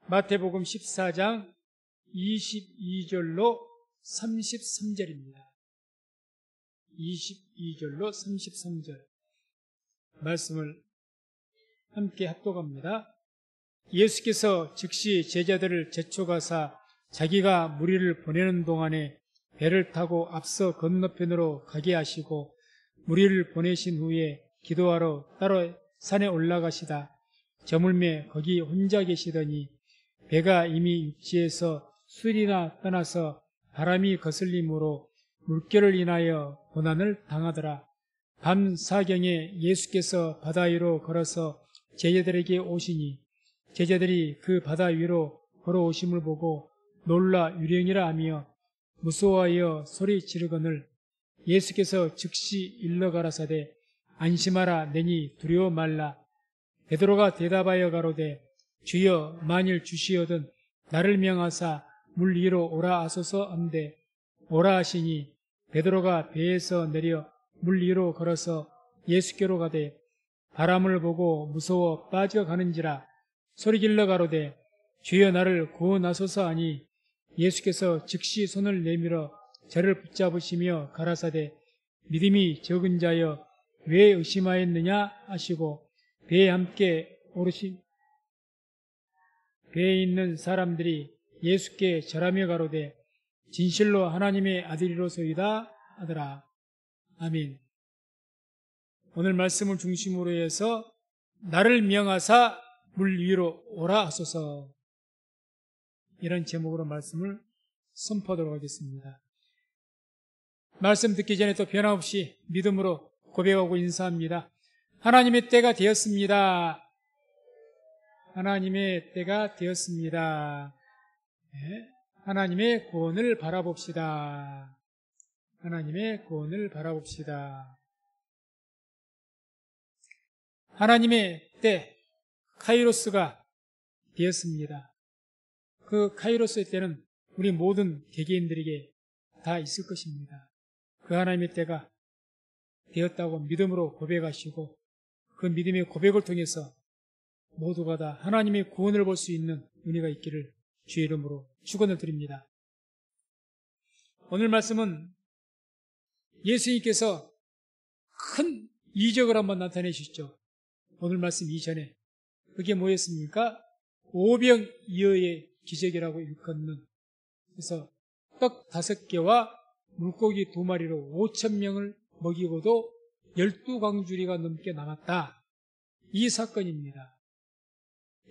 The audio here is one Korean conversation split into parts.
마태복음 14장 22절로 33절입니다. 22절로 33절 말씀을 함께 합독합니다. 예수께서 즉시 제자들을 재촉하사 자기가 무리를 보내는 동안에 배를 타고 앞서 건너편으로 가게 하시고 무리를 보내신 후에 기도하러 따로 산에 올라가시다 저물매 거기 혼자 계시더니 배가 이미 육지에서 술이나 떠나서 바람이 거슬림으로 물결을 인하여 고난을 당하더라. 밤 사경에 예수께서 바다 위로 걸어서 제자들에게 오시니 제자들이 그 바다 위로 걸어오심을 보고 놀라 유령이라 하며 무서워하여 소리 지르거늘 예수께서 즉시 일러 가라사대 안심하라 내니 두려워 말라. 베드로가 대답하여 가로되 주여 만일 주시어든 나를 명하사 물 위로 오라 하소서 한데 오라 하시니 베드로가 배에서 내려 물 위로 걸어서 예수께로 가되 바람을 보고 무서워 빠져가는지라 소리질러 가로되 주여 나를 구원하소서 하니 예수께서 즉시 손을 내밀어 저를 붙잡으시며 가라사대 믿음이 적은 자여 왜 의심하였느냐 하시고 배에 함께 오르신 배에 있는 사람들이 예수께 절하며 가로되 진실로 하나님의 아들이로소이다 하더라. 아멘. 오늘 말씀을 중심으로 해서 나를 명하사 물 위로 오라 하소서 이런 제목으로 말씀을 선포하도록 하겠습니다. 말씀 듣기 전에 또 변함없이 믿음으로 고백하고 인사합니다. 하나님의 때가 되었습니다. 하나님의 때가 되었습니다. 네. 하나님의 구원을 바라봅시다. 하나님의 구원을 바라봅시다. 하나님의 때 카이로스가 되었습니다. 그 카이로스의 때는 우리 모든 개개인들에게 다 있을 것입니다. 그 하나님의 때가 되었다고 믿음으로 고백하시고 그 믿음의 고백을 통해서 모두가 다 하나님의 구원을 볼 수 있는 은혜가 있기를 주의 이름으로 축원을 드립니다. 오늘 말씀은 예수님께서 큰 이적을 한번 나타내셨죠. 오늘 말씀 이전에 그게 뭐였습니까? 오병이어의 기적이라고 일컫는 그래서 떡 5개와 물고기 2마리로 5,000명을 먹이고도 12광주리가 넘게 남았다. 이 사건입니다.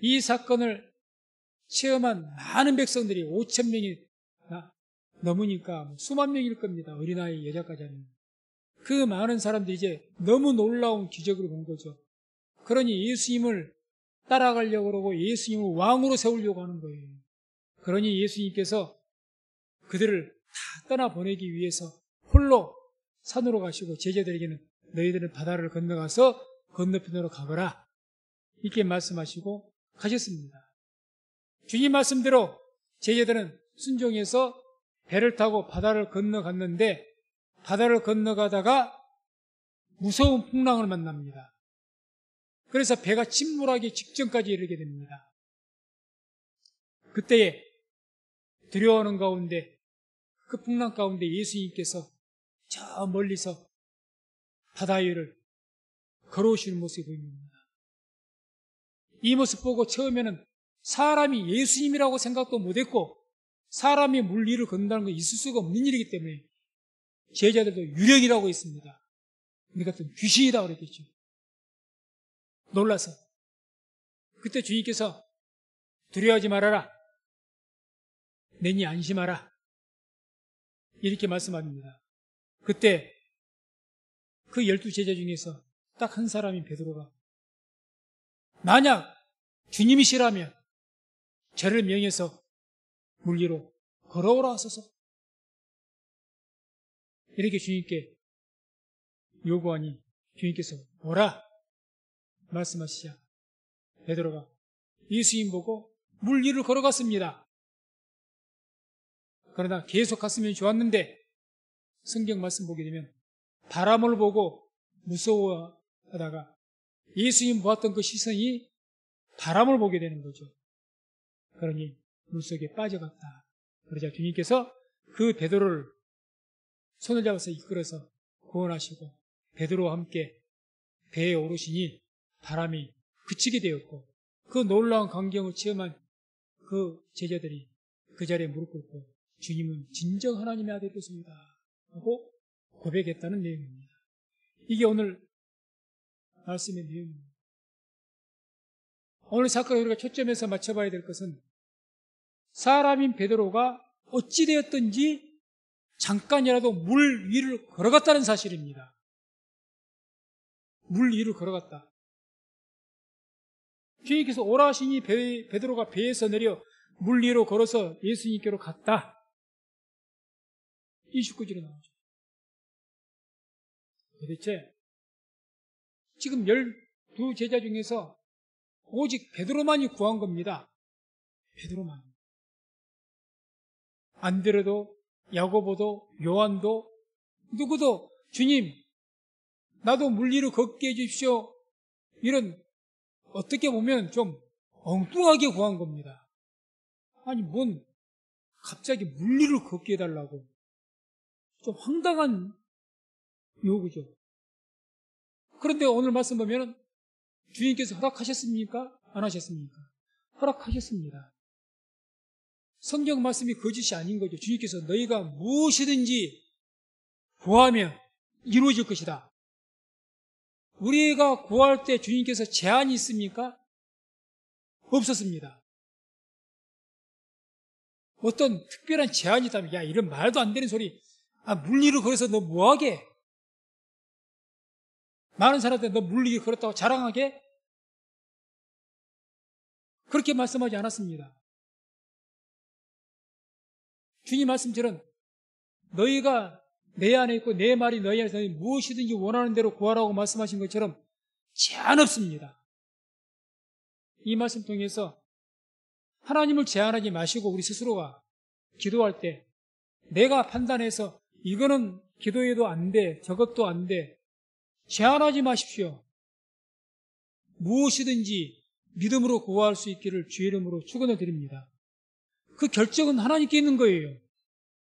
이 사건을 체험한 많은 백성들이 5,000명이 넘으니까 수만 명일 겁니다. 어린아이 여자까지 하면. 그 많은 사람들이 이제 너무 놀라운 기적을 본 거죠. 그러니 예수님을 따라가려고 그러고 예수님을 왕으로 세우려고 하는 거예요. 그러니 예수님께서 그들을 다 떠나보내기 위해서 홀로 산으로 가시고 제자들에게는 너희들은 바다를 건너가서 건너편으로 가거라 이렇게 말씀하시고 가셨습니다. 주님 말씀대로 제자들은 순종해서 배를 타고 바다를 건너갔는데 바다를 건너가다가 무서운 풍랑을 만납니다. 그래서 배가 침몰하기 직전까지 이르게 됩니다. 그때에 두려워하는 가운데 그 풍랑 가운데 예수님께서 저 멀리서 바다 위를 걸어오시는 모습이 보입니다. 이 모습 보고 처음에는 사람이 예수님이라고 생각도 못했고 사람이 물 위를 건너는 건 있을 수가 없는 일이기 때문에 제자들도 유령이라고 했습니다. 우리 같은 귀신이다 그랬겠죠. 놀라서 그때 주님께서 두려워하지 말아라. 내니 안심하라. 이렇게 말씀합니다. 그때 그 12제자 중에서 딱 한 사람인 베드로가 만약 주님이시라면 저를 명해서 물 위로 걸어오라 하소서 이렇게 주님께 요구하니 주님께서 오라 말씀하시자 베드로가 예수님 보고 물 위를 걸어갔습니다. 그러나 계속 갔으면 좋았는데 성경 말씀 보게 되면 바람을 보고 무서워하다가 예수님 보았던 그 시선이 바람을 보게 되는 거죠. 그러니 물속에 빠져갔다. 그러자 주님께서 그 베드로를 손을 잡아서 이끌어서 구원하시고 베드로와 함께 배에 오르시니 바람이 그치게 되었고 그 놀라운 광경을 체험한 그 제자들이 그 자리에 무릎 꿇고 주님은 진정 하나님의 아들이 되십니다 하고 고백했다는 내용입니다. 이게 오늘 말씀의 내용입니다. 오늘 사건을 우리가 초점에서 맞춰봐야 될 것은 사람인 베드로가 어찌되었든지 잠깐이라도 물 위를 걸어갔다는 사실입니다. 물 위를 걸어갔다. 주님께서 오라 하시니 베드로가 배에서 내려 물 위로 걸어서 예수님께로 갔다. 29절에 나오죠. 도대체 지금 12 제자 중에서 오직 베드로만이 구한 겁니다. 베드로만. 안드레도 야고보도 요한도 누구도 주님 나도 물 위로 걷게 해주십시오. 이런 어떻게 보면 좀 엉뚱하게 구한 겁니다. 아니 뭔 갑자기 물 위로 걷게 해달라고. 좀 황당한 요구죠. 그런데 오늘 말씀 보면 주님께서 허락하셨습니까? 안 하셨습니까? 허락하셨습니다. 성경 말씀이 거짓이 아닌 거죠. 주님께서 너희가 무엇이든지 구하면 이루어질 것이다. 우리가 구할 때 주님께서 제한이 있습니까? 없었습니다. 어떤 특별한 제한이 있다면 야 이런 말도 안 되는 소리 물 위로 걸어서 너 뭐하게? 많은 사람들 너 물 위로 걸었다고 자랑하게? 그렇게 말씀하지 않았습니다. 주님 말씀처럼 너희가 내 안에 있고 내 말이 너희 안에서 무엇이든지 원하는 대로 구하라고 말씀하신 것처럼 제한 없습니다. 이 말씀 통해서 하나님을 제한하지 마시고 우리 스스로가 기도할 때 내가 판단해서 이거는 기도해도 안 돼, 저것도 안 돼. 제한하지 마십시오. 무엇이든지 믿음으로 구할 수 있기를 주의 이름으로 축원을 드립니다. 그 결정은 하나님께 있는 거예요.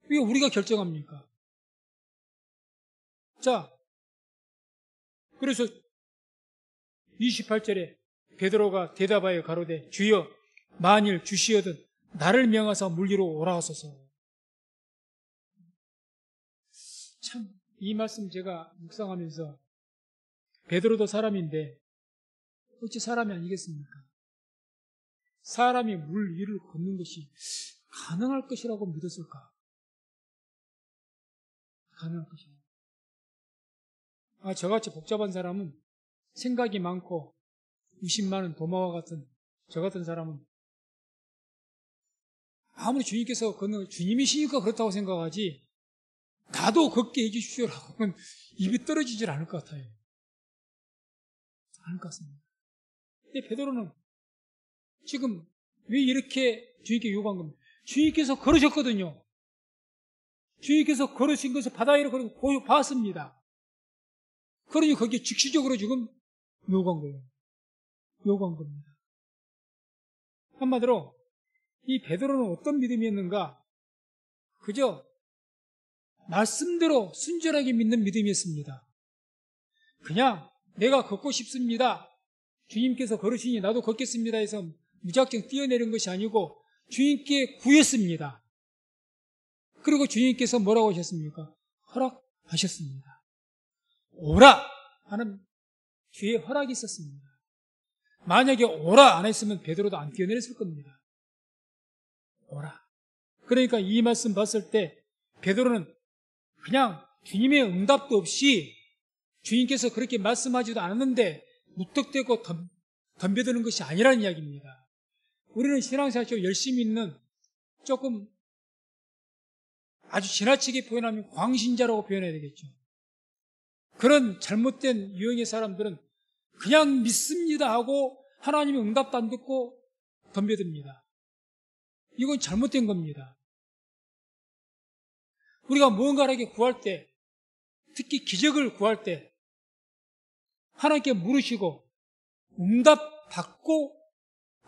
왜 우리가 결정합니까? 자, 그래서 28절에 베드로가 대답하여 가로되 주여 만일 주시어든 나를 명하사 물 위로 오라 하소서. 참 이 말씀 제가 묵상하면서 베드로도 사람인데 어찌 사람이 아니겠습니까? 사람이 물 위를 걷는 것이 가능할 것이라고 믿었을까? 가능할 것이다. 저같이 복잡한 사람은 생각이 많고 의심 많은 도마와 같은 저 같은 사람은 아무리 주님께서 걷는 주님이시니까 그렇다고 생각하지 나도 걷게 해주십시오라고는 입이 떨어지질 않을 것 같아요. 않을 것 같습니다. 근데 베드로는 지금 왜 이렇게 주님께 요구한 겁니까? 주님께서 걸으셨거든요. 주님께서 걸으신 것을 바다 위로 걸고 봤습니다. 그러니 거기에 즉시적으로 지금 요구한 거예요. 요구한 겁니다. 한마디로 이 베드로는 어떤 믿음이었는가? 그저 말씀대로 순전하게 믿는 믿음이었습니다. 그냥 내가 걷고 싶습니다. 주님께서 걸으시니 나도 걷겠습니다 해서 무작정 뛰어내린 것이 아니고 주님께 구했습니다. 그리고 주님께서 뭐라고 하셨습니까? 허락하셨습니다. 오라 하는 주의 허락이 있었습니다. 만약에 오라 안 했으면 베드로도 안 뛰어내렸을 겁니다. 오라. 그러니까 이 말씀 봤을 때 베드로는 그냥 주님의 응답도 없이 주님께서 그렇게 말씀하지도 않았는데 무턱대고 덤벼드는 것이 아니라는 이야기입니다. 우리는 신앙생활 열심히 있는 조금 아주 지나치게 표현하면 광신자라고 표현해야 되겠죠. 그런 잘못된 유형의 사람들은 그냥 믿습니다 하고 하나님의 응답도 안 듣고 덤벼듭니다. 이건 잘못된 겁니다. 우리가 무언가를 구할 때, 특히 기적을 구할 때 하나님께 물으시고 응답받고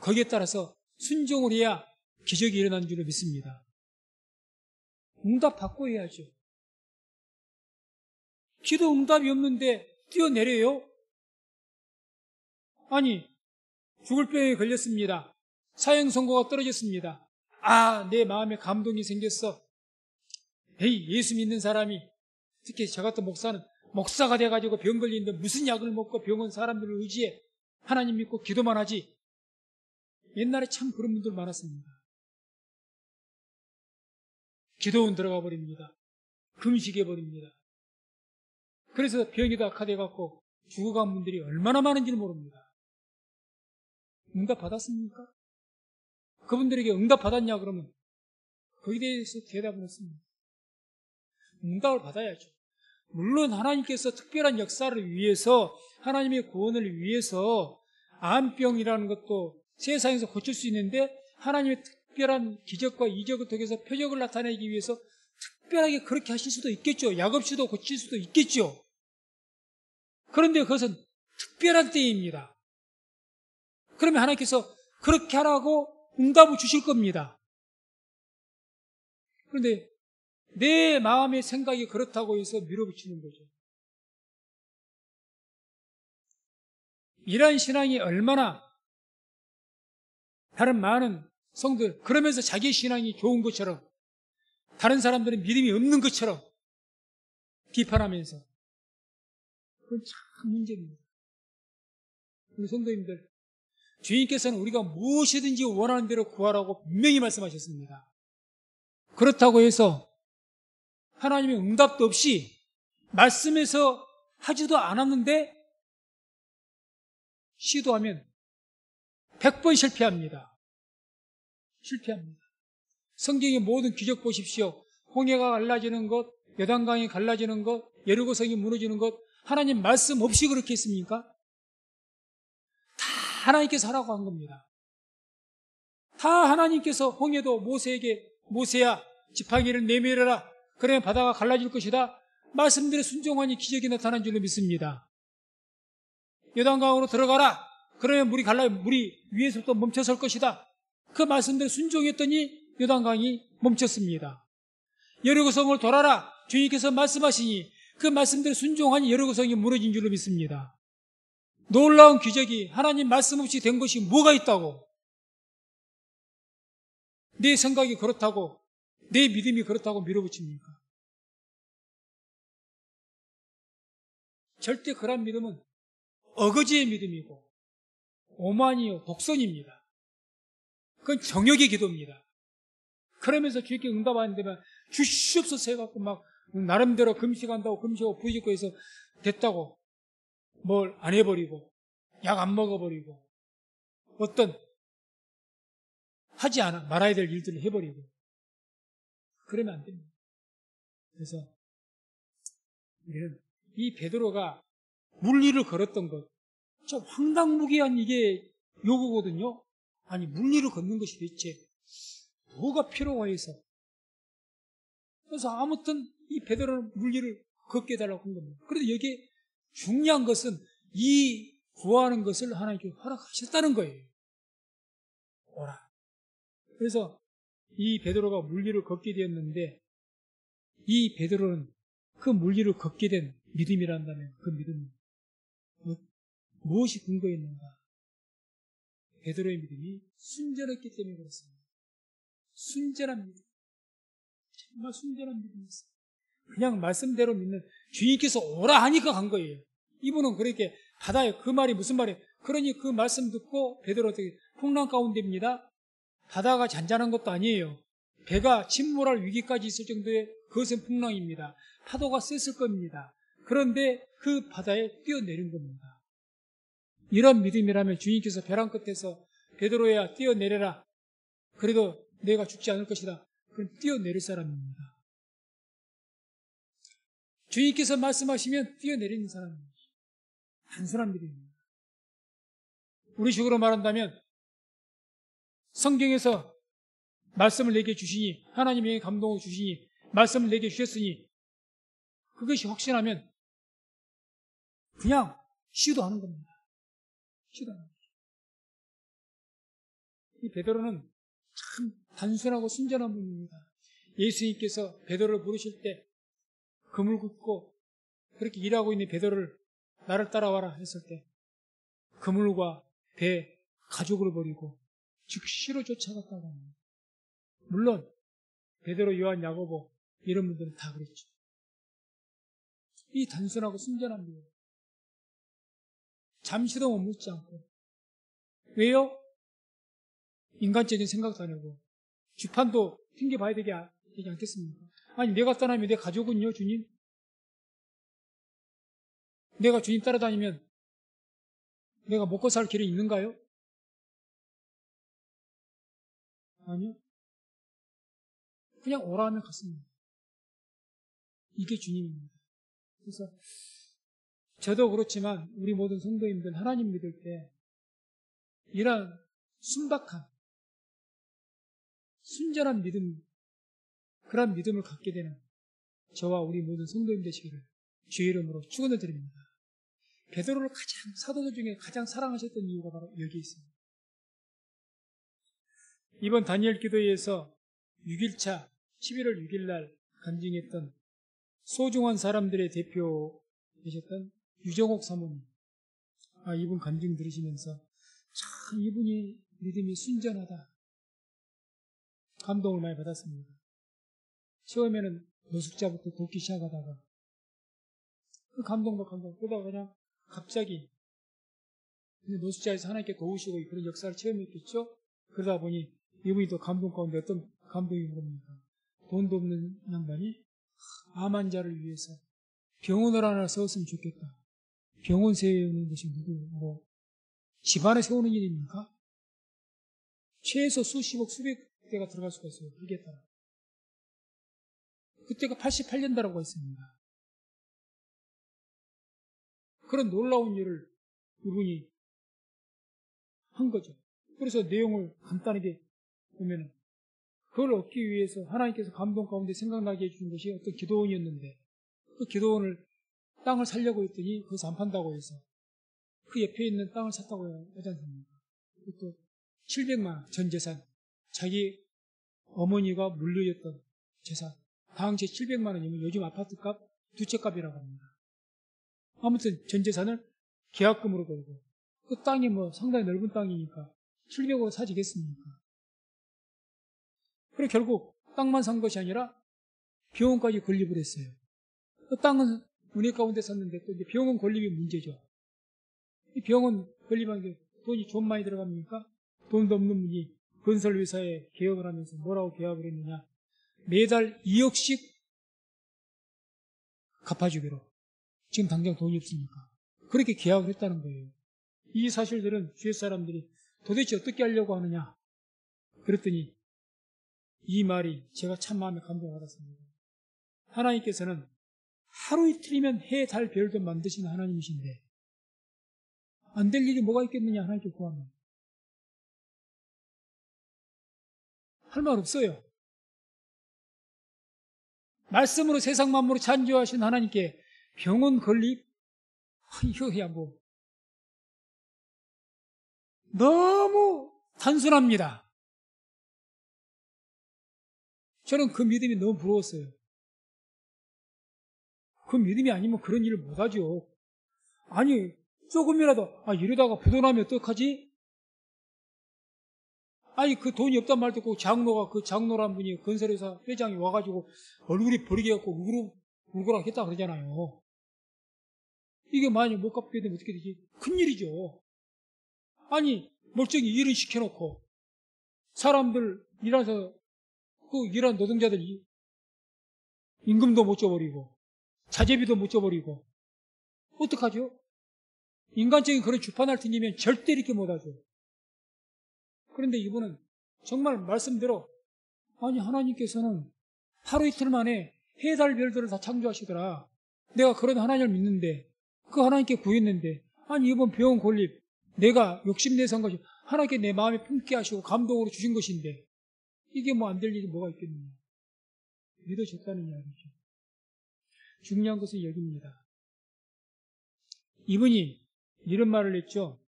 거기에 따라서 순종을 해야 기적이 일어난 줄로 믿습니다. 응답 받고 해야죠. 기도 응답이 없는데 뛰어내려요? 아니, 죽을 병에 걸렸습니다. 사형 선고가 떨어졌습니다. 아, 내 마음에 감동이 생겼어. 에이, 예수 믿는 사람이, 특히 저 같은 목사는 목사가 돼가지고 병 걸리는데 무슨 약을 먹고 병원 사람들을 의지해 하나님 믿고 기도만 하지. 옛날에 참 그런 분들 많았습니다. 기도원 들어가 버립니다. 금식해 버립니다. 그래서 병이 다 악화돼갖고 죽어간 분들이 얼마나 많은지 모릅니다. 응답 받았습니까? 그분들에게 응답 받았냐 그러면 거기에 대해서 대답은 없습니다. 응답을 받아야죠. 물론 하나님께서 특별한 역사를 위해서, 하나님의 구원을 위해서 암병이라는 것도 세상에서 고칠 수 있는데, 하나님의 특별한 기적과 이적을 통해서 표적을 나타내기 위해서 특별하게 그렇게 하실 수도 있겠죠. 약 없이도 고칠 수도 있겠죠. 그런데 그것은 특별한 때입니다. 그러면 하나님께서 그렇게 하라고 응답을 주실 겁니다. 그런데 내 마음의 생각이 그렇다고 해서 밀어붙이는 거죠. 이러한 신앙이 얼마나 다른 많은 성도들, 그러면서 자기 신앙이 좋은 것처럼, 다른 사람들은 믿음이 없는 것처럼 비판하면서, 그건 참 문제입니다. 우리 성도님들, 주님께서는 우리가 무엇이든지 원하는 대로 구하라고 분명히 말씀하셨습니다. 그렇다고 해서 하나님의 응답도 없이 말씀에서 하지도 않았는데 시도하면 100번 실패합니다. 실패합니다. 성경의 모든 기적 보십시오. 홍해가 갈라지는 것, 요단강이 갈라지는 것, 여리고성이 무너지는 것, 하나님 말씀 없이 그렇게 했습니까? 다 하나님께서 하라고 한 겁니다. 다 하나님께서 홍해도 모세에게, 모세야 지팡이를 내밀어라. 그러면 바다가 갈라질 것이다. 말씀대로 순종하니 기적이 나타난 줄로 믿습니다. 요단강으로 들어가라. 그러면 물이 위에서부터 멈춰설 것이다. 그 말씀대로 순종했더니 요단강이 멈췄습니다. 여리고성을 돌아라. 주님께서 말씀하시니 그 말씀대로 순종하니 여리고성이 무너진 줄로 믿습니다. 놀라운 기적이 하나님 말씀 없이 된 것이 뭐가 있다고? 내 생각이 그렇다고, 내 믿음이 그렇다고 밀어붙입니까? 절대 그런 믿음은 어거지의 믿음이고 오만이요 독선입니다. 그건 정욕의 기도입니다. 그러면서 주님께 응답하는 데만 주시옵소서 해갖고 막 나름대로 금식한다고 금식하고 부짓고 해서 됐다고 뭘 안 해버리고 약 안 먹어버리고 어떤 하지 않아 말아야 될 일들을 해버리고 그러면 안 됩니다. 그래서 우리는 이 베드로가 물리를 걸었던 것, 저 황당무계한 이게 요구거든요. 아니 물리를 걷는 것이 대체 뭐가 필요가 해서. 그래서 아무튼 이 베드로는 물리를 걷게 해달라고 한 겁니다. 그런데 여기에 중요한 것은 이 구하는 것을 하나님께 허락하셨다는 거예요. 오라. 그래서 이 베드로가 물리를 걷게 되었는데 이 베드로는 그 물리를 걷게 된 믿음이란다면 그 믿음은 무엇이 근거했는가? 베드로의 믿음이 순전했기 때문에 그렇습니다. 순전한 믿음. 정말 순전한 믿음이었어요. 그냥 말씀대로 믿는 주님께서 오라 하니까 간 거예요. 이분은 그렇게 바다에 그 말이 무슨 말이에요? 그러니 그 말씀 듣고 베드로 어떻게 풍랑 가운데입니다. 바다가 잔잔한 것도 아니에요. 배가 침몰할 위기까지 있을 정도의 그것은 풍랑입니다. 파도가 셌을 겁니다. 그런데 그 바다에 뛰어내린 겁니다. 이런 믿음이라면 주님께서 벼랑 끝에서 베드로야 뛰어내려라. 그래도 내가 죽지 않을 것이다. 그럼 뛰어내릴 사람입니다. 주님께서 말씀하시면 뛰어내리는 사람입니다. 단순한 믿음입니다. 우리 식으로 말한다면 성경에서 말씀을 내게 주시니 하나님의 감동을 주시니 말씀을 내게 주셨으니 그것이 확신하면 그냥 시도하는 겁니다. 시도하는 겁니다. 이 베드로는 참 단순하고 순전한 분입니다. 예수님께서 베드로를 부르실 때 그물 긋고 그렇게 일하고 있는 베드로를 나를 따라와라 했을 때 그물과 배, 가족을 버리고 즉시로 쫓아갔다고 합니다. 물론 베드로, 요한, 야고보 이런 분들은 다 그랬죠. 이 단순하고 순전한 분, 잠시도 머물지 않고. 왜요? 인간적인 생각도 아니고 주판도 튕겨봐야 되지 않겠습니까? 아니 내가 떠나면 내 가족은요, 주님? 내가 주님 따라다니면 내가 먹고 살 길이 있는가요? 아니요. 그냥 오라면 갔습니다. 이게 주님입니다. 그래서 저도 그렇지만 우리 모든 성도님들 하나님 믿을 때 이런 순박한 순전한 믿음, 그런 믿음을 갖게 되는 저와 우리 모든 성도님 되시기를 주의 이름으로 축원을 드립니다. 베드로를 가장 사도들 중에 가장 사랑하셨던 이유가 바로 여기 있습니다. 이번 다니엘 기도회에서 6일차 11월 6일 날 간증했던 소중한 사람들의 대표 되셨던 유정옥 사모님, 이분 간증 들으시면서 참 이분이 믿음이 순전하다 감동을 많이 받았습니다. 처음에는 노숙자부터 돕기 시작하다가 그 감동도 그러다가 그냥 갑자기 노숙자에서 하나님께 도우시고 그런 역사를 체험했겠죠. 그러다 보니 이분이 또 감동 가운데 어떤 감동이 그럽니까? 돈도 없는 양반이 암 환자를 위해서 병원을 하나 세웠으면 좋겠다. 병원 세우는 것이 누구 집안에 세우는 일입니까? 최소 수십억 수백 대가 들어갈 수가 있어요. 그게 따라. 그때가 88년도라고 했습니다. 그런 놀라운 일을 이분이 한 거죠. 그래서 내용을 간단하게 보면 그걸 얻기 위해서 하나님께서 감동 가운데 생각나게 해주신 것이 어떤 기도원이었는데 그 기도원을 땅을 살려고 했더니 그것을 안 판다고 해서 그 옆에 있는 땅을 샀다고 하지 않습니까? 또 700만 원 전 재산, 자기 어머니가 물려줬던 재산 당시 700만 원이면 요즘 아파트값 두 채 값이라고 합니다. 아무튼 전 재산을 계약금으로 걸고 그 땅이 상당히 넓은 땅이니까 700억 사지겠습니까? 그리고 결국 땅만 산 것이 아니라 병원까지 건립을 했어요. 그 땅은 은혜 가운데 샀는데 또 이제 병원 건립이 문제죠. 이 병원 건립하는 게 돈이 좀 많이 들어갑니까? 돈도 없는 분이 건설회사에 개업을 하면서 뭐라고 계약을 했느냐? 매달 2억씩 갚아주기로. 지금 당장 돈이 없으니까. 그렇게 계약을 했다는 거예요. 이 사실들은 주위 사람들이 도대체 어떻게 하려고 하느냐? 그랬더니 이 말이 제가 참 마음에 감동받았습니다. 하나님께서는 하루 이틀이면 해, 달, 별도 만드시는 하나님이신데 안 될 일이 뭐가 있겠느냐 하나님께 구하면. 할 말 없어요. 말씀으로 세상 만물을 창조하신 하나님께 병원 건립? 이거야 너무 단순합니다. 저는 그 믿음이 너무 부러웠어요. 그 믿음이 아니면 그런 일을 못하죠. 아니 조금이라도 이러다가 부도나면 어떡하지? 아니 그 돈이 없단 말도 없고 그 장로란 분이 건설회사 회장이 와가지고 얼굴이 버리게갖고 울고락 했다 그러잖아요. 이게 만약에 못 갚게 되면 어떻게 되지? 큰일이죠. 아니 멀쩡히 일을 시켜놓고 사람들 일해서 그 일한 노동자들이 임금도 못 줘버리고 자재비도 못 줘버리고 어떡하죠? 인간적인 그런 주판할 테니면 절대 이렇게 못하죠. 그런데 이분은 정말 말씀대로 하나님께서는 하루 이틀 만에 해, 달, 별들을 다 창조하시더라. 내가 그런 하나님을 믿는데 그 하나님께 구했는데 이번 병원 건립 내가 욕심내서 한 것이 하나님께 내 마음에 품게 하시고 감동으로 주신 것인데 이게 안 될 일이 뭐가 있겠느냐. 믿어줬다는 이야기죠. 중요한 것은 여기입니다. 이분이 이런 말을 했죠.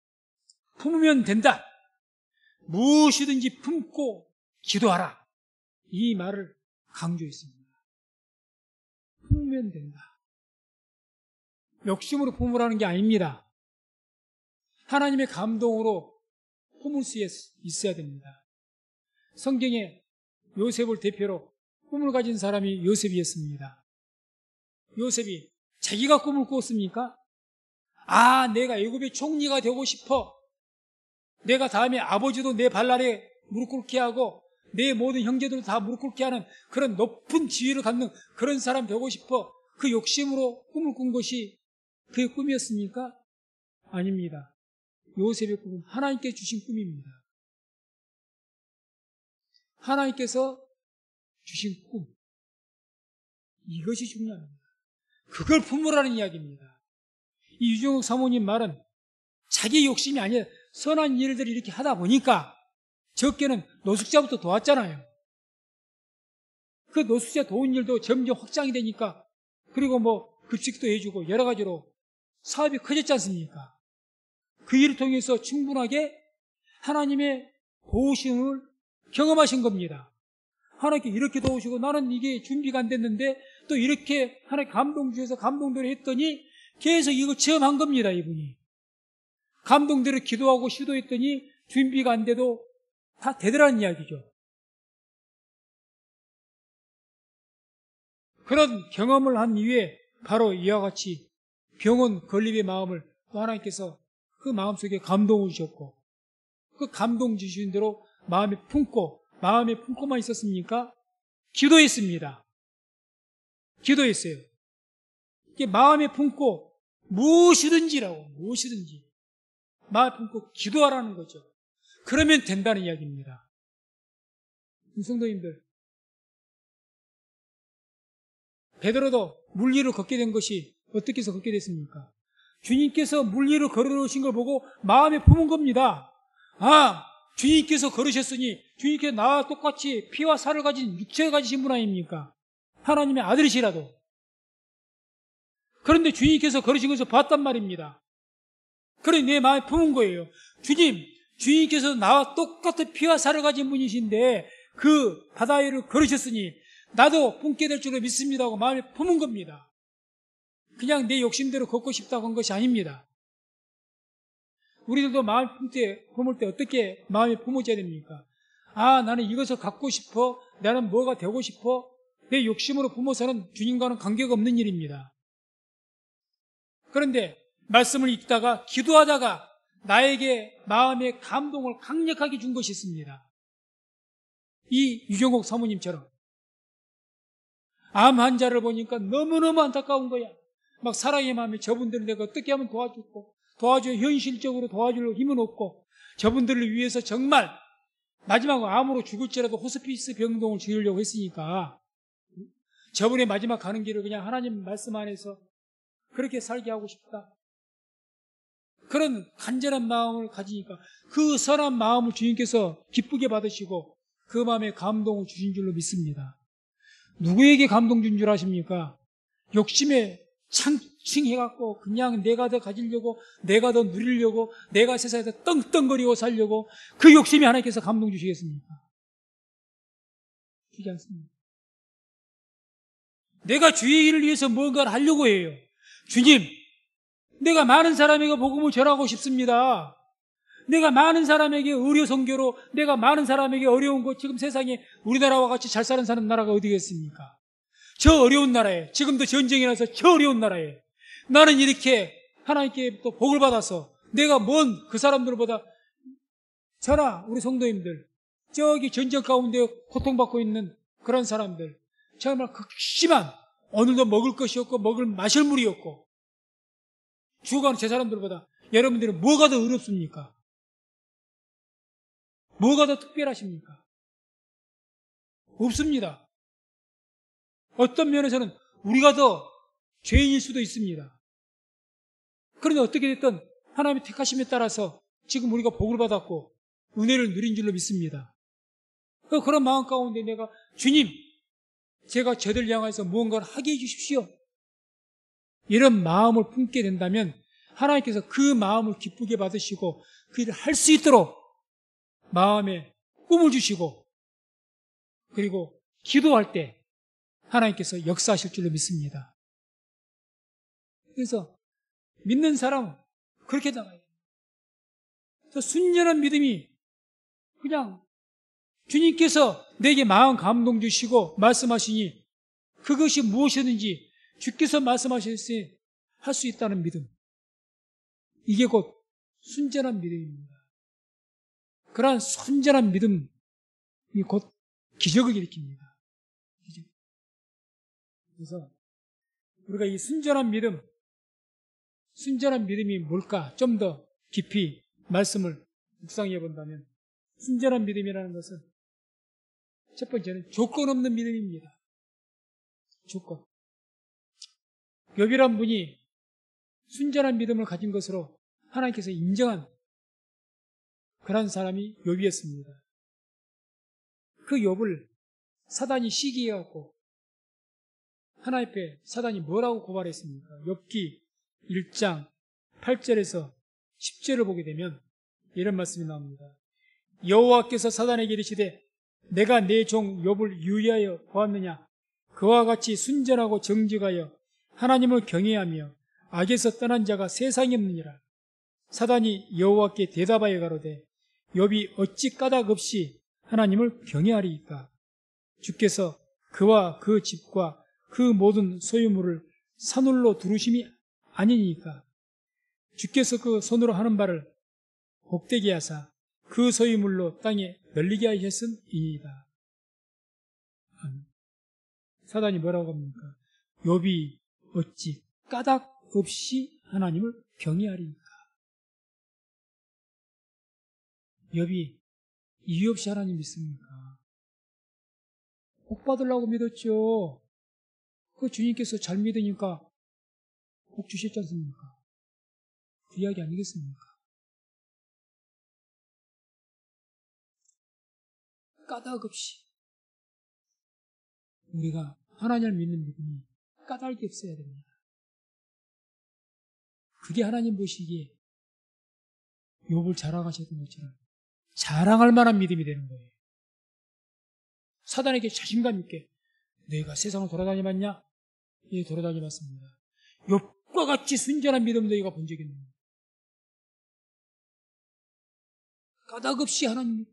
품으면 된다. 무엇이든지 품고 기도하라. 이 말을 강조했습니다. 품으면 된다. 욕심으로 품으라는 게 아닙니다. 하나님의 감동으로 품을 수 있어야 됩니다. 성경에 요셉을 대표로 꿈을 가진 사람이 요셉이었습니다. 요셉이 자기가 꿈을 꾸었습니까? 내가 애굽의 총리가 되고 싶어. 내가 다음에 아버지도 내 발 아래 무릎 꿇게 하고 내 모든 형제들도 다 무릎 꿇게 하는 그런 높은 지위를 갖는 그런 사람 되고 싶어. 그 욕심으로 꿈을 꾼 것이 그의 꿈이었습니까? 아닙니다. 요셉의 꿈은 하나님께 주신 꿈입니다. 하나님께서 주신 꿈. 이것이 중요합니다. 그걸 품으라는 이야기입니다. 이 유정옥 사모님 말은 자기 욕심이 아니라 선한 일들을 이렇게 하다 보니까 적게는 노숙자부터 도왔잖아요. 그 노숙자 도운 일도 점점 확장이 되니까 그리고 급식도 해주고 여러 가지로 사업이 커졌지 않습니까? 그 일을 통해서 충분하게 하나님의 도우심을 경험하신 겁니다. 하나님께 이렇게 도우시고 나는 이게 준비가 안 됐는데 또 이렇게 하나님 감동 주셔서 감동대로 했더니 계속 이거 체험한 겁니다. 이분이. 감동대로 기도하고 시도했더니 준비가 안 돼도 다 되더라는 이야기죠. 그런 경험을 한 이후에 바로 이와 같이 병원 건립의 마음을 또 하나님께서 그 마음속에 감동을 주셨고 그 감동 주신 대로 마음에 품고만 있었습니까? 기도했습니다. 기도했어요. 이게 마음에 품고 무엇이든지 마음에 품고 기도하라는 거죠. 그러면 된다는 이야기입니다. 성도님들, 베드로도 물 위를 걷게 된 것이 어떻게 해서 걷게 됐습니까? 주님께서 물 위를 걸어오신 걸 보고 마음에 품은 겁니다. 주님께서 걸으셨으니 주님께서 나와 똑같이 피와 살을 가진 육체를 가지신 분 아닙니까? 하나님의 아들이시라도. 그런데 주님께서 걸으신 것을 봤단 말입니다. 그래 내 마음에 품은 거예요. 주님께서 나와 똑같은 피와 살을 가진 분이신데 그 바다 위를 걸으셨으니 나도 품게 될 줄로 믿습니다 하고 마음에 품은 겁니다. 그냥 내 욕심대로 걷고 싶다고 한 것이 아닙니다. 우리들도 마음에 품을 때 어떻게 마음에 품어줘야 됩니까? 나는 이것을 갖고 싶어. 나는 뭐가 되고 싶어. 내 욕심으로 품어서는 주님과는 관계가 없는 일입니다. 그런데 말씀을 읽다가 기도하다가 나에게 마음의 감동을 강력하게 준 것이 있습니다. 이 유경옥 사모님처럼 암 환자를 보니까 너무너무 안타까운 거야. 막 사랑의 마음에 저분들을 내가 어떻게 하면 현실적으로 도와줄 힘은 없고 저분들을 위해서 정말 마지막으로 암으로 죽을지라도 호스피스 병동을 지으려고 했으니까 저분의 마지막 가는 길을 그냥 하나님 말씀 안에서 그렇게 살게 하고 싶다. 그런 간절한 마음을 가지니까 그 선한 마음을 주님께서 기쁘게 받으시고 그 마음에 감동을 주신 줄로 믿습니다. 누구에게 감동 준 줄 아십니까? 욕심에 창칭해갖고 그냥 내가 더 가지려고 내가 더 누리려고 내가 세상에서 떵떵거리고 살려고 그 욕심이 하나님께서 감동 주시겠습니까? 주지 않습니다. 내가 주의 일을 위해서 뭔가를 하려고 해요. 주님, 내가 많은 사람에게 복음을 전하고 싶습니다. 내가 많은 사람에게 의료 선교로 내가 많은 사람에게 어려운 것 지금 세상에 우리나라와 같이 잘 사는 사는 나라가 어디겠습니까? 저 어려운 나라에 지금도 전쟁이 나서 저 어려운 나라에 나는 이렇게 하나님께 또 복을 받아서 내가 뭔 그 사람들보다 우리 성도님들 저기 전쟁 가운데 고통받고 있는 그런 사람들 정말 극심한 오늘도 먹을 것이 없고 마실 물이 없고 죽어가는 제 사람들보다 여러분들은 뭐가 더 어렵습니까? 뭐가 더 특별하십니까? 없습니다. 어떤 면에서는 우리가 더 죄인일 수도 있습니다. 그런데 어떻게 됐든 하나님의 택하심에 따라서 지금 우리가 복을 받았고 은혜를 누린 줄로 믿습니다. 그런 마음 가운데 내가 주님, 제가 저들 향해서 무언가를 하게 해주십시오. 이런 마음을 품게 된다면 하나님께서 그 마음을 기쁘게 받으시고 그 일을 할 수 있도록 마음에 꿈을 주시고 그리고 기도할 때 하나님께서 역사하실 줄로 믿습니다. 그래서 믿는 사람은 그렇게 나가요. 그래서 순전한 믿음이 그냥 주님께서 내게 마음 감동 주시고 말씀하시니 그것이 무엇이든지 주께서 말씀하셨으니 할 수 있다는 믿음. 이게 곧 순전한 믿음입니다. 그러한 순전한 믿음이 곧 기적을 일으킵니다. 기적. 그래서 우리가 이 순전한 믿음이 뭘까? 좀 더 깊이 말씀을 묵상해 본다면 순전한 믿음이라는 것은 첫 번째는 조건 없는 믿음입니다. 조건. 욥이란 분이 순전한 믿음을 가진 것으로 하나님께서 인정한 그런 사람이 욥이었습니다. 그 욥을 사단이 시기해갖고 하나님 앞에 사단이 뭐라고 고발했습니까? 욥기 1장 8절에서 10절을 보게 되면 이런 말씀이 나옵니다. 여호와께서 사단에게 이르시되 내가 내 종 욥을 유의하여 보았느냐? 그와 같이 순전하고 정직하여 하나님을 경외하며 악에서 떠난 자가 세상에 없느니라. 사단이 여호와께 대답하여 가로되 욥이 어찌 까닭 없이 하나님을 경외하리이까? 주께서 그와 그 집과 그 모든 소유물을 산울로 두르심이 아니니까. 주께서 그 손으로 하는 바를 복되게 하사 그 소유물로 땅에 널리게 하셨음이니이다. 사단이 뭐라고 합니까? 욥이 어찌 까닭 없이 하나님을 경외하리이까? 욥이 이유 없이 하나님 믿습니까? 복 받으려고 믿었죠. 그 주님께서 잘 믿으니까 복 주셨지 않습니까? 그 이야기 아니겠습니까? 까닭 없이 우리가 하나님을 믿는 믿음이 까닭이 없어야 됩니다. 그게 하나님 보시기에 욥을 자랑하셨던 것처럼 자랑할 만한 믿음이 되는 거예요. 사단에게 자신감 있게 내가 세상을 돌아다녀봤냐? 예, 돌아다녀봤습니다. 욥과 같이 순전한 믿음 너희가 본 적이 있느냐? 까닭 없이 하나님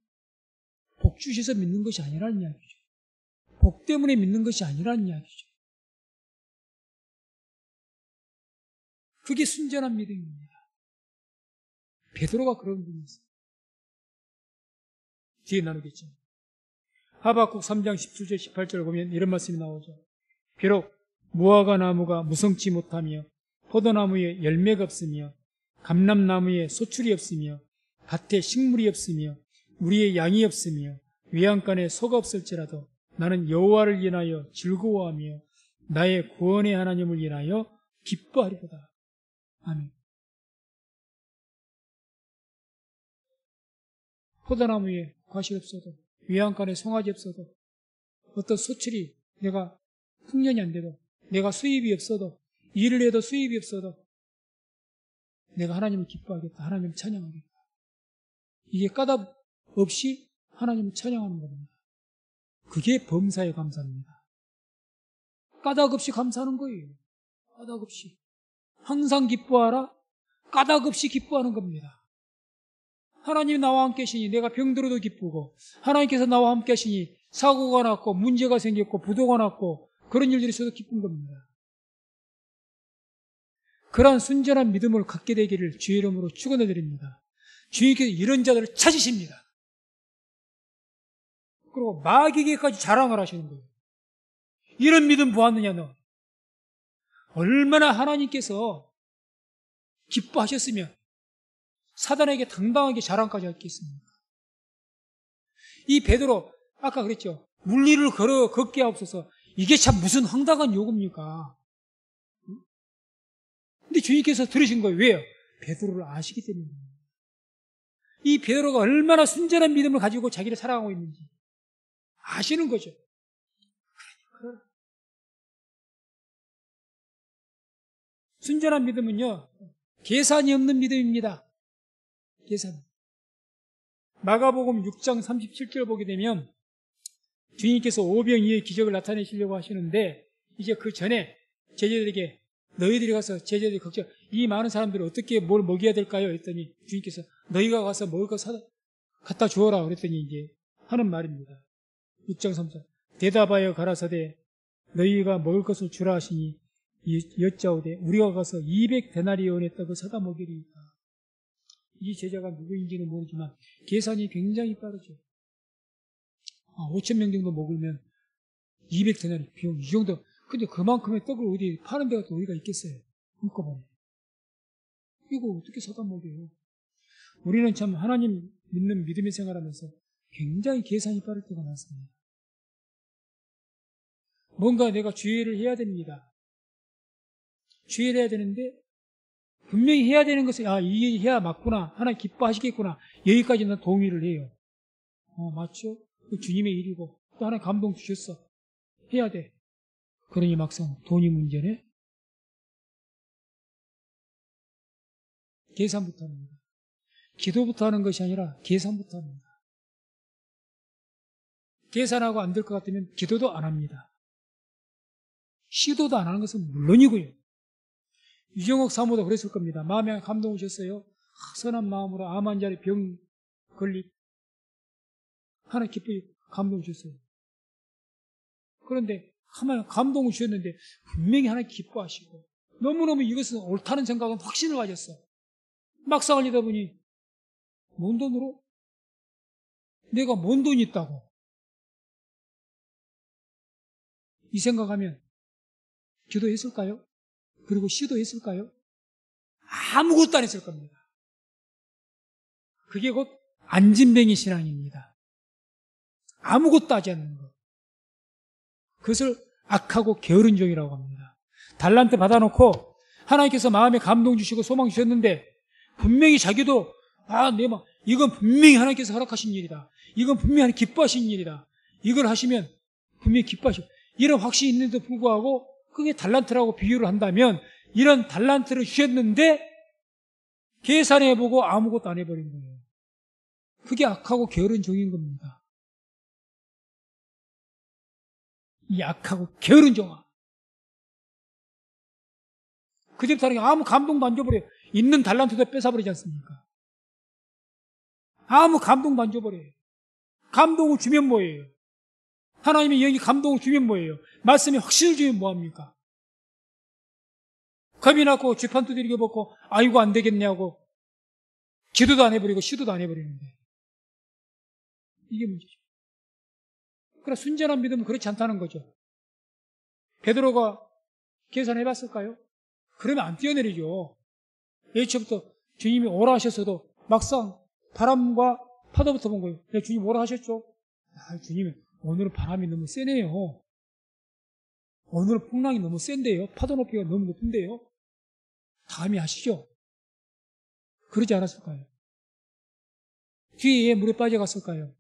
복 주셔서 믿는 것이 아니라는 이야기죠. 복 때문에 믿는 것이 아니라는 이야기죠. 그게 순전한 믿음입니다. 베드로가 그런 분이었어요. 뒤에 나누겠죠. 하박국 3장 17절 18절을 보면 이런 말씀이 나오죠. 비록 무화과 나무가 무성치 못하며 포도나무에 열매가 없으며 감람나무에 소출이 없으며 밭에 식물이 없으며 우리의 양이 없으며 외양간에 소가 없을지라도 나는 여호와를 인하여 즐거워하며 나의 구원의 하나님을 인하여 기뻐하리로다. 아멘. 포도나무에 과실 없어도 외양간에 송아지 없어도 어떤 소출이 내가 풍년이 안 돼도 내가 수입이 없어도 일을 해도 수입이 없어도 내가 하나님을 기뻐하겠다. 하나님을 찬양하겠다. 이게 까닭 없이 하나님을 찬양하는 겁니다. 그게 범사에 감사입니다. 까닭 없이 감사하는 거예요. 까닭 없이. 항상 기뻐하라. 까닭 없이 기뻐하는 겁니다. 하나님이 나와 함께 하시니 내가 병들어도 기쁘고 하나님께서 나와 함께 하시니 사고가 났고 문제가 생겼고 부도가 났고 그런 일들이 있어도 기쁜 겁니다. 그러한 순전한 믿음을 갖게 되기를 주의 이름으로 축원해 드립니다. 주님께서 이런 자들을 찾으십니다. 그리고 마귀에게까지 자랑을 하시는 거예요. 이런 믿음 보았느냐 너. 얼마나 하나님께서 기뻐하셨으면 사단에게 당당하게 자랑까지 했겠습니까? 이 베드로 아까 그랬죠. 물리를 걷게 하옵소서. 이게 참 무슨 황당한 요구입니까? 근데 주님께서 들으신 거예요. 왜요? 베드로를 아시기 때문입니다. 이 베드로가 얼마나 순전한 믿음을 가지고 자기를 사랑하고 있는지 아시는 거죠. 순전한 믿음은요, 계산이 없는 믿음입니다. 계산. 마가복음 6장 37절 보게 되면 주님께서 오병이어의 기적을 나타내시려고 하시는데 이제 그 전에 제자들에게 너희들이 가서 제자들이 걱정 이 많은 사람들이 어떻게 뭘 먹여야 될까요? 했더니 주님께서 너희가 가서 먹을 거 갖다 주어라 그랬더니 이제 하는 말입니다. 6장 3절 대답하여 가라사대 너희가 먹을 것을 주라 하시니 여짜오되 우리가 가서 200데나리온의 떡을 사다 먹이리이다. 이 제자가 누구인지는 모르지만 계산이 굉장히 빠르죠. 5,000명 정도 먹으면 200데나리 비용 이 정도. 근데 그만큼의 떡을 어디 파는 데가 또 어디가 있겠어요? 한꺼번에. 이거 어떻게 사다 먹여요? 우리는 참 하나님 믿는 믿음의 생활하면서 굉장히 계산이 빠를 때가 많습니다. 뭔가 내가 주의를 해야 됩니다. 주의를 해야 되는데 분명히 해야 되는 것을 이게 해야 맞구나. 하나님 기뻐하시겠구나. 여기까지는 동의를 해요. 맞죠? 주님의 일이고 또 하나님 감동 주셨어. 해야 돼. 그러니 막상 돈이 문제네. 계산부터 합니다. 기도부터 하는 것이 아니라 계산부터 합니다. 계산하고 안 될 것 같으면 기도도 안 합니다. 시도도 안 하는 것은 물론이고요. 유정옥 사모도 그랬을 겁니다. 마음에 감동 오셨어요. 선한 마음으로 암 환자의 병 걸리 하나님 기쁘게 감동 주셨어요. 그런데 하나님 감동을 주셨는데 분명히 하나님 기뻐하시고 너무너무 이것은 옳다는 생각은 확신을 가졌어. 막상 하려다 보니 뭔 돈으로? 내가 뭔 돈이 있다고? 이 생각하면 기도했을까요? 그리고 시도했을까요? 아무것도 안 했을 겁니다. 그게 곧 안진뱅이 신앙입니다. 아무것도 하지 않는 것. 그것을 악하고 게으른 종이라고 합니다. 달란트 받아놓고 하나님께서 마음에 감동 주시고 소망 주셨는데 분명히 자기도 이건 분명히 하나님께서 허락하신 일이다. 이건 분명히 하나님 기뻐하신 일이다. 이걸 하시면 분명히 기뻐하시고 이런 확신이 있는데도 불구하고 그게 달란트라고 비유를 한다면 이런 달란트를 주셨는데 계산해보고 아무것도 안 해버린 거예요. 그게 악하고 게으른 종인 겁니다. 이 악하고 게으른 종아. 그때부터 아무 감동도 안 줘버려요. 있는 달란트도 뺏어버리지 않습니까? 아무 감동도 안 줘버려요. 감동을 주면 뭐예요? 하나님이 여기 감동을 주면 뭐예요? 말씀에 확신을 주면 뭐합니까? 겁이 났고 쥐판 두드리게 벗고 아이고 안 되겠냐고 기도도 안 해버리고 시도도 안 해버리는데 이게 문제죠. 그러나 순전한 믿음은 그렇지 않다는 거죠. 베드로가 계산해봤을까요? 그러면 안 뛰어내리죠. 애초부터 주님이 오라 하셨어도 막상 바람과 파도부터 본 거예요. 주님 오라 하셨죠? 주님 오늘은 바람이 너무 세네요. 오늘은 풍랑이 너무 센데요. 파도 높이가 너무 높은데요. 다음에 하시죠. 그러지 않았을까요? 뒤에 물에 빠져갔을까요?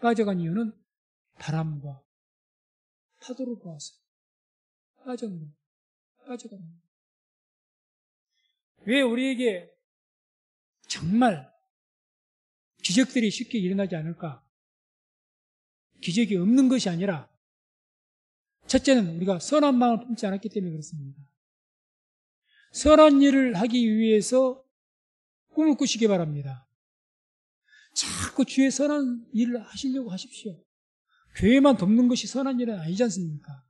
빠져간 이유는 바람과 파도를 보아서 빠져가는 왜 우리에게 정말 기적들이 쉽게 일어나지 않을까? 기적이 없는 것이 아니라 첫째는 우리가 선한 마음을 품지 않았기 때문에 그렇습니다. 선한 일을 하기 위해서 꿈을 꾸시기 바랍니다. 자꾸 주의 선한 일을 하시려고 하십시오. 교회만 돕는 것이 선한 일은 아니지 않습니까?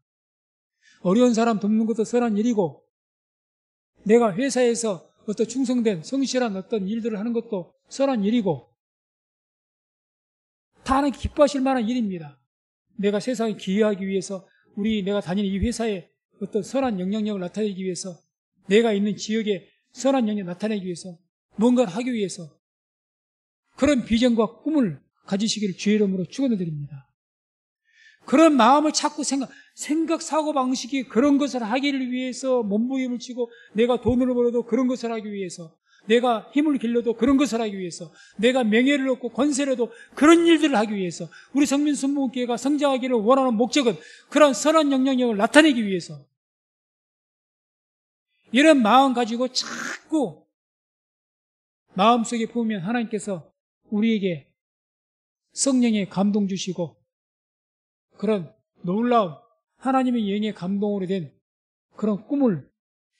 어려운 사람 돕는 것도 선한 일이고 내가 회사에서 어떤 충성된 성실한 어떤 일들을 하는 것도 선한 일이고 다 하나님 기뻐하실 만한 일입니다. 내가 세상에 기여하기 위해서 내가 다니는 이 회사에 어떤 선한 영향력을 나타내기 위해서 내가 있는 지역에 선한 영향을 나타내기 위해서 뭔가를 하기 위해서 그런 비전과 꿈을 가지시기를 주의 이름으로 축원드립니다. 그런 마음을 자꾸 생각 사고방식이 그런 것을 하기를 위해서 몸부림을 치고 내가 돈을 벌어도 그런 것을 하기 위해서 내가 힘을 길러도 그런 것을 하기 위해서 내가 명예를 얻고 권세를 얻고 그런 일들을 하기 위해서 우리 성민순복음교회가 성장하기를 원하는 목적은 그런 선한 영향력을 나타내기 위해서 이런 마음 가지고 자꾸 마음속에 품으면 하나님께서 우리에게 성령의 감동 주시고 그런 놀라운 하나님의 영의 감동으로 된 그런 꿈을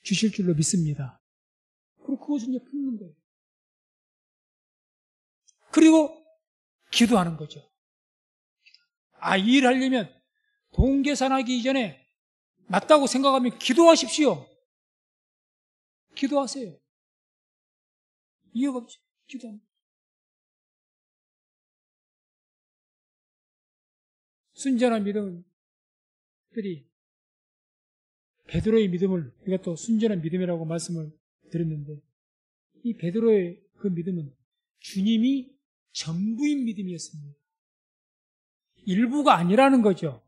주실 줄로 믿습니다. 그리고 그것을 이제 품는 거예요. 그리고 기도하는 거죠. 이 일을 하려면 동계산하기 이전에 맞다고 생각하면 기도하십시오. 기도하세요. 이유가 없죠. 기도합니다. 순전한 믿음들이 베드로의 믿음을 우리가 또 순전한 믿음이라고 말씀을 드렸는데 이 베드로의 그 믿음은 주님이 전부인 믿음이었습니다. 일부가 아니라는 거죠.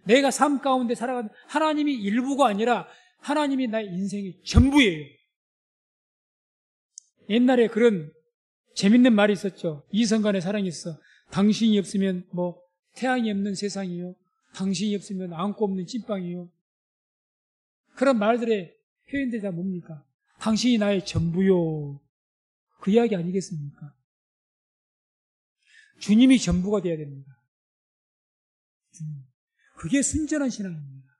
내가 삶 가운데 살아가는 하나님이 일부가 아니라 하나님이 나의 인생의 전부예요. 옛날에 그런 재밌는 말이 있었죠. 이성간의 사랑이 있어. 당신이 없으면 태양이 없는 세상이요. 당신이 없으면 안고 없는 찐빵이요. 그런 말들의 표현들이 다 뭡니까? 당신이 나의 전부요. 그 이야기 아니겠습니까? 주님이 전부가 되어야 됩니다. 그게 순전한 신앙입니다.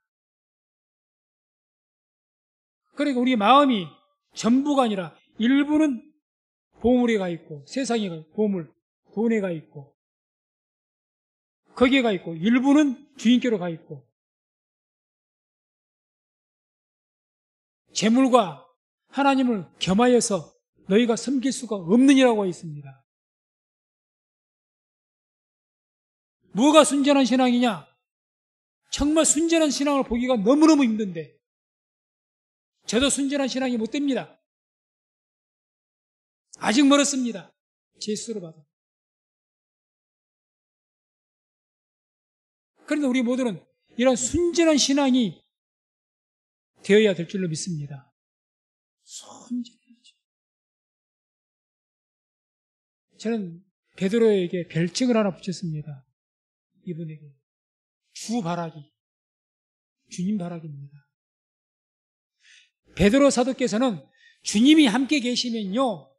그러니까 우리 마음이 전부가 아니라 일부는 보물에 가 있고 세상에 가 있고 보물, 돈에 가 있고 거기에 가 있고 일부는 주인께로 가 있고 재물과 하나님을 겸하여서 너희가 섬길 수가 없느니라고 하어 있습니다. 뭐가 순전한 신앙이냐? 정말 순전한 신앙을 보기가 너무너무 힘든데 저도 순전한 신앙이 못 됩니다. 아직 멀었습니다. 제 스스로 봐도. 그런데 우리 모두는 이런 순전한 신앙이 되어야 될 줄로 믿습니다. 순전하죠. 저는 베드로에게 별칭을 하나 붙였습니다. 이분에게. 주바라기. 주님 바라기입니다. 베드로 사도께서는 주님이 함께 계시면요.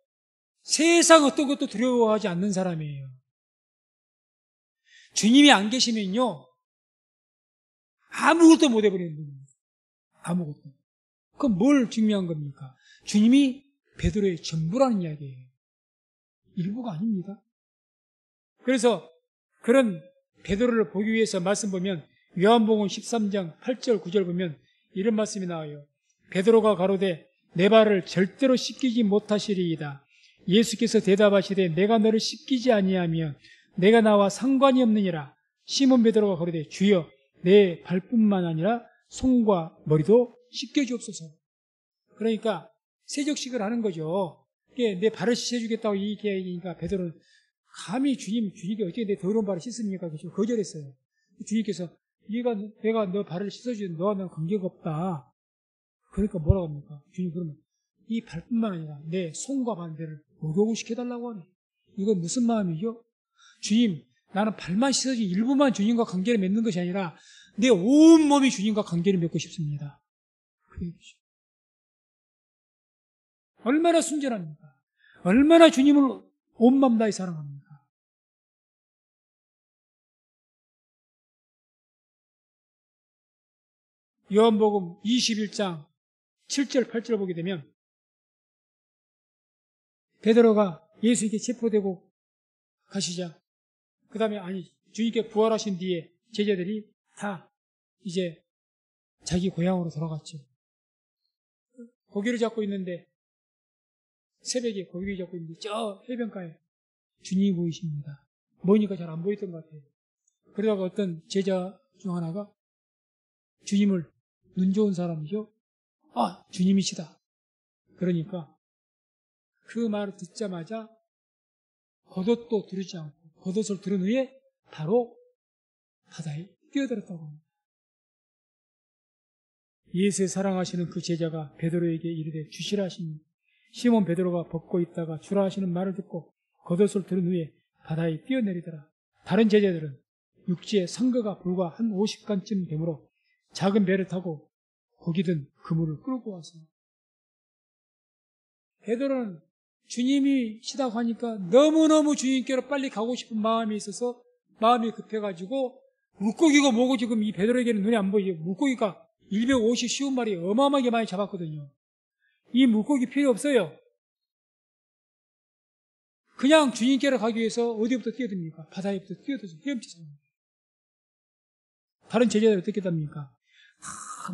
세상 어떤 것도 두려워하지 않는 사람이에요. 주님이 안 계시면요. 아무것도 못 해버리는 분입니다. 아무것도. 그럼 뭘 증명한 겁니까? 주님이 베드로의 전부라는 이야기예요. 일부가 아닙니다. 그래서 그런 베드로를 보기 위해서 말씀 보면 요한복음 13장 8절 9절 보면 이런 말씀이 나와요. 베드로가 가로되 내 발을 절대로 씻기지 못하시리이다. 예수께서 대답하시되 내가 너를 씻기지 아니하면 내가 나와 상관이 없느니라. 시몬 베드로가 가로되 주여 내 발뿐만 아니라 손과 머리도 씻겨주옵소서. 그러니까 세족식을 하는 거죠. 내 발을 씻어주겠다고 얘기하니까 베드로는 감히 주님께 어떻게 내 더러운 발을 씻습니까? 그래서 거절했어요. 주님께서 내가 너 발을 씻어주는 너와 나는 관계가 없다. 그러니까 뭐라고 합니까? 주님 그러면 이 발뿐만 아니라 내 손과 반대를 목욕을 시켜달라고 하네. 이건 무슨 마음이죠? 주님, 나는 발만 씻어지 일부만 주님과 관계를 맺는 것이 아니라 내 온몸이 주님과 관계를 맺고 싶습니다. 그게 얼마나 순전합니까? 얼마나 주님을 온 마음 다해 사랑합니까? 요한복음 21장 7절 8절 보게 되면 베드로가 예수에게 체포되고 가시자 그 다음에 주님께 부활하신 뒤에 제자들이 다 이제 자기 고향으로 돌아갔죠. 고기를 잡고 있는데 새벽에 고기를 잡고 있는데 저 해변가에 주님이 보이십니다. 보이니까 잘 안 보였던 것 같아요. 그러다가 어떤 제자 중 하나가 주님을 눈 좋은 사람이죠. 주님이시다. 그러니까 그 말을 듣자마자 겉옷도 두르지 않고 겉옷을 두른 후에 바로 바다에 뛰어들었다고 합니다. 예수의 사랑하시는 그 제자가 베드로에게 이르되 주시라 하시니 시몬 베드로가 벗고 있다가 주라 하시는 말을 듣고 겉옷을 두른 후에 바다에 뛰어내리더라. 다른 제자들은 육지에 상거가 불과 한 50간쯤 되므로 작은 배를 타고 거기든 그물을 끌고 와서 베드로는 주님이 시다고 하니까 너무너무 주님께로 빨리 가고 싶은 마음이 있어서 마음이 급해가지고 물고기가 뭐고 지금 이 베드로에게는 눈에 안 보이죠. 물고기가 150마리 어마어마하게 많이 잡았거든요. 이 물고기 필요 없어요. 그냥 주님께로 가기 위해서 어디부터 뛰어듭니까? 바다에부터 뛰어들어서 헤엄치서. 다른 제자들 어떻게 답니까?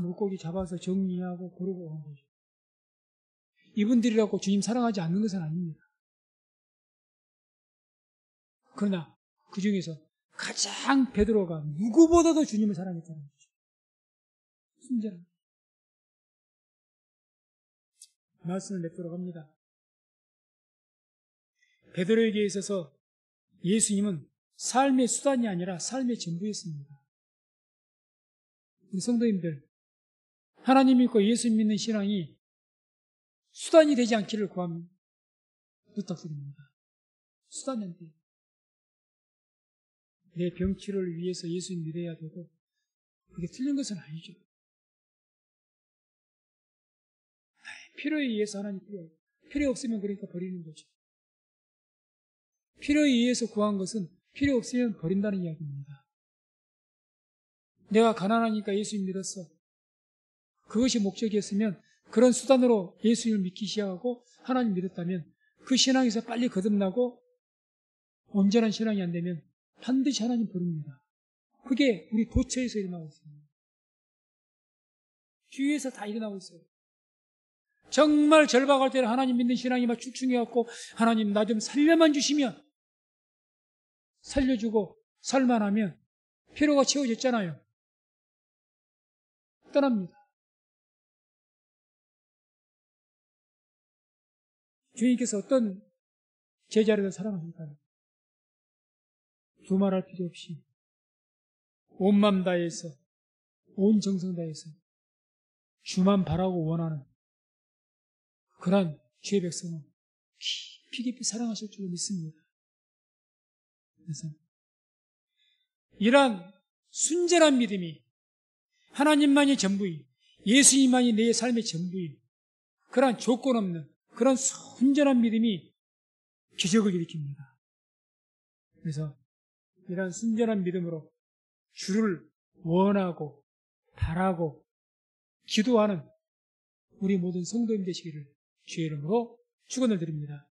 물고기 잡아서 정리하고 고르고 오는 거죠. 이분들이라고 주님 사랑하지 않는 것은 아닙니다. 그러나 그 중에서 가장 베드로가 누구보다도 주님을 사랑했다는 거죠. 순전한 말씀을 맺도록 합니다. 베드로에게 있어서 예수님은 삶의 수단이 아니라 삶의 전부였습니다. 우리 성도님들, 하나님 믿고 예수 믿는 신앙이 수단이 되지 않기를 부탁드립니다. 수단이 안 돼요. 내 병치를 위해서 예수 믿어야 되고 그게 틀린 것은 아니죠. 필요에 의해서 하나님 필요해요. 필요 없으면 그러니까 버리는 거죠. 필요에 의해서 구한 것은 필요 없으면 버린다는 이야기입니다. 내가 가난하니까 예수님 믿었어. 그것이 목적이었으면 그런 수단으로 예수님을 믿기 시작하고 하나님 믿었다면 그 신앙에서 빨리 거듭나고 온전한 신앙이 안 되면 반드시 하나님 버립니다. 그게 우리 도처에서 일어나고 있습니다. 주위에서 다 일어나고 있어요. 정말 절박할 때는 하나님 믿는 신앙이 막 축축해갖고 하나님 나 좀 살려만 주시면 살려주고 살만하면 필요가 채워졌잖아요. 떠납니다. 주님께서 어떤 제자를 사랑하실까요? 두말할 필요 없이 온 마음 다해서 온 정성 다해서 주만 바라고 원하는 그런 주의 백성은 깊이 사랑하실 줄 믿습니다. 그래서 이러한 순전한 믿음이 하나님만이 전부인, 예수님만이 내 삶의 전부인 그러한 조건 없는 그런 순전한 믿음이 기적을 일으킵니다. 그래서 이러한 순전한 믿음으로 주를 원하고 바라고 기도하는 우리 모든 성도님 되시기를 주의 이름으로 축원을 드립니다.